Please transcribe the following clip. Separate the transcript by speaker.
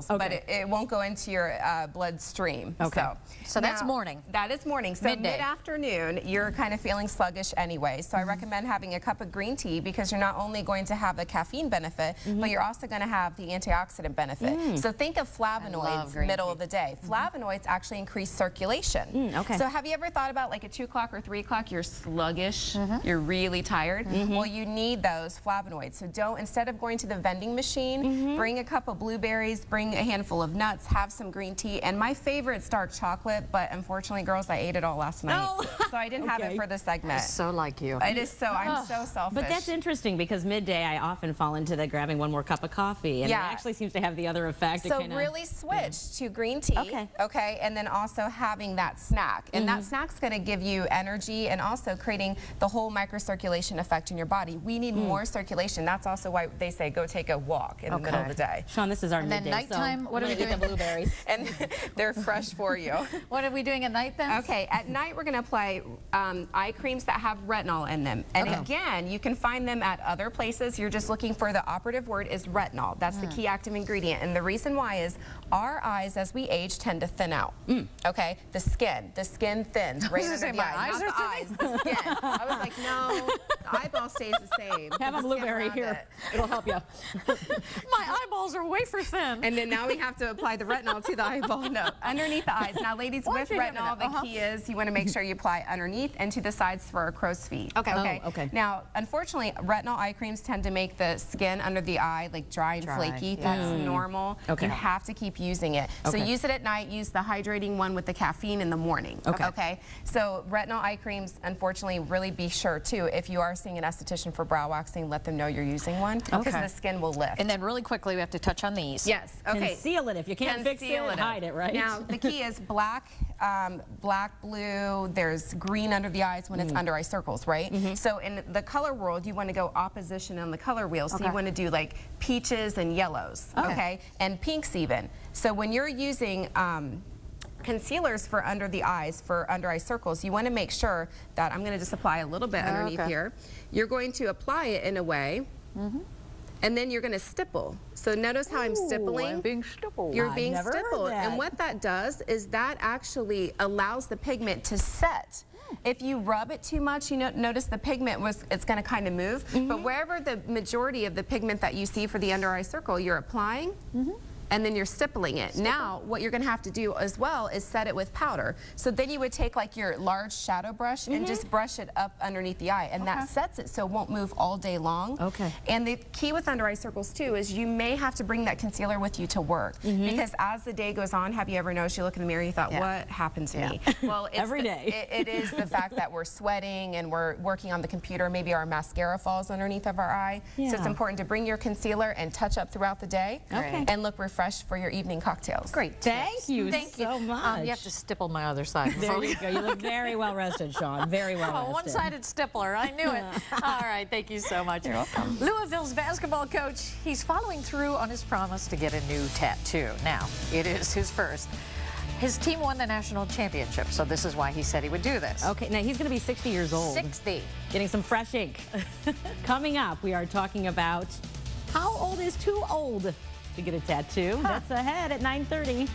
Speaker 1: Okay.
Speaker 2: But it won't go into your bloodstream.
Speaker 1: Okay.
Speaker 3: So that's
Speaker 2: now,
Speaker 3: morning.
Speaker 2: That is morning. So mid-afternoon, you're kind of feeling sluggish anyway. So I recommend having a cup of green tea because you're not only going to have the caffeine benefit, but you're also going to have the antioxidant benefit. So think of flavonoids middle of the day. Flavonoids actually increase circulation.
Speaker 1: Okay.
Speaker 2: So have you ever thought about like at 2 o'clock or 3 o'clock, you're sluggish, you're really tired? Well, you need those flavonoids. So don't, instead of going to the vending machine, bring a cup of blueberries, bring a handful of nuts, have some green tea, and my favorite is dark chocolate, but unfortunately, girls, I ate it all last night. So I didn't have it for this segment.
Speaker 3: So like you.
Speaker 2: It is so, I'm so selfish.
Speaker 1: But that's interesting because midday I often fall into the grabbing one more cup of coffee, and it actually seems to have the other effect.
Speaker 2: So really switch to green tea, okay, and then also having that snack. And that snack's going to give you energy and also creating the whole microcirculation effect in your body. We need more circulation. That's also why they say go take a walk in the middle of the day.
Speaker 1: Sean, this is our
Speaker 3: then
Speaker 1: midday.
Speaker 3: nighttime, what are we doing?
Speaker 1: The blueberries.
Speaker 2: And they're fresh for you.
Speaker 3: What are we doing at night then?
Speaker 2: Okay, at night we're going to apply eye creams that have retinol in them. And again, you can find them at other places. You're just looking for the operative word is retinol. That's the key active ingredient. And the reason why is our eyes as we age tend to thin out. Okay, the skin thins right under the eye. Not the eyes, the skin. I was like, no, the eyeball stays the same.
Speaker 1: Have a blueberry here. It'll help you.
Speaker 3: My eyeballs are wafer thin.
Speaker 2: And then now we have to apply the retinol to the eyeball. No, underneath the eyes. Now, ladies, with retinol, the key is you want to make sure you apply underneath and to the sides for a crow's feet.
Speaker 3: Okay.
Speaker 1: Okay.
Speaker 2: Now, unfortunately, retinol eye creams tend to make the skin under the eye like dry and flaky. That's normal. You have to keep using it. So use it at night. Use the hydrating one with the caffeine in the morning. Okay. So retinol eye creams, unfortunately, really be sure too. If you are seeing an esthetician for brow waxing, let them know you're using one because the skin will lift.
Speaker 3: And then really quickly, we have to touch on these.
Speaker 2: Yes. Okay.
Speaker 1: Conceal it. If you can't fix it, hide it, right?
Speaker 2: Now, the key is black, black, blue, there's green under the eyes when it's under eye circles, right? So in the color world, you want to go opposition on the color wheel. So you want to do like peaches and yellows, okay? And pinks even. So when you're using concealers for under the eyes, for under eye circles, you want to make sure that, I'm going to just apply a little bit underneath here. You're going to apply it in a way, and then you're going to stipple. So notice how I'm stippling.
Speaker 3: I'm being stippled.
Speaker 2: You're being stippled. And what that does is that actually allows the pigment to set. If you rub it too much, you notice the pigment it's going to kind of move. But wherever the majority of the pigment that you see for the under eye circle, you're applying. And then you're stippling it. Now, what you're going to have to do as well is set it with powder. So then you would take like your large shadow brush and just brush it up underneath the eye. And that sets it so it won't move all day long. And the key with under eye circles too is you may have to bring that concealer with you to work. Because as the day goes on, have you ever noticed you look in the mirror, you thought, what happened to me? Well, it's
Speaker 1: every day.
Speaker 2: It is the fact that we're sweating and we're working on the computer. Maybe our mascara falls underneath of our eye. So it's important to bring your concealer and touch up throughout the day and look refreshed for your evening cocktails.
Speaker 3: Great.
Speaker 1: Thank you so much.
Speaker 3: You have to stipple my other side.
Speaker 1: There you go. You look very well rested, Sean. Very well rested.
Speaker 3: A one-sided stippler. I knew it. All right. Thank you so much. You're welcome. Louisville's basketball coach, he's following through on his promise to get a new tattoo. Now, it is his first. His team won the national championship, so this is why he said he would do this.
Speaker 1: Okay, now he's going to be 60 years old.
Speaker 3: 60.
Speaker 1: Getting some fresh ink. Coming up, we are talking about how old is too old to get a tattoo. That's ahead at 9:30.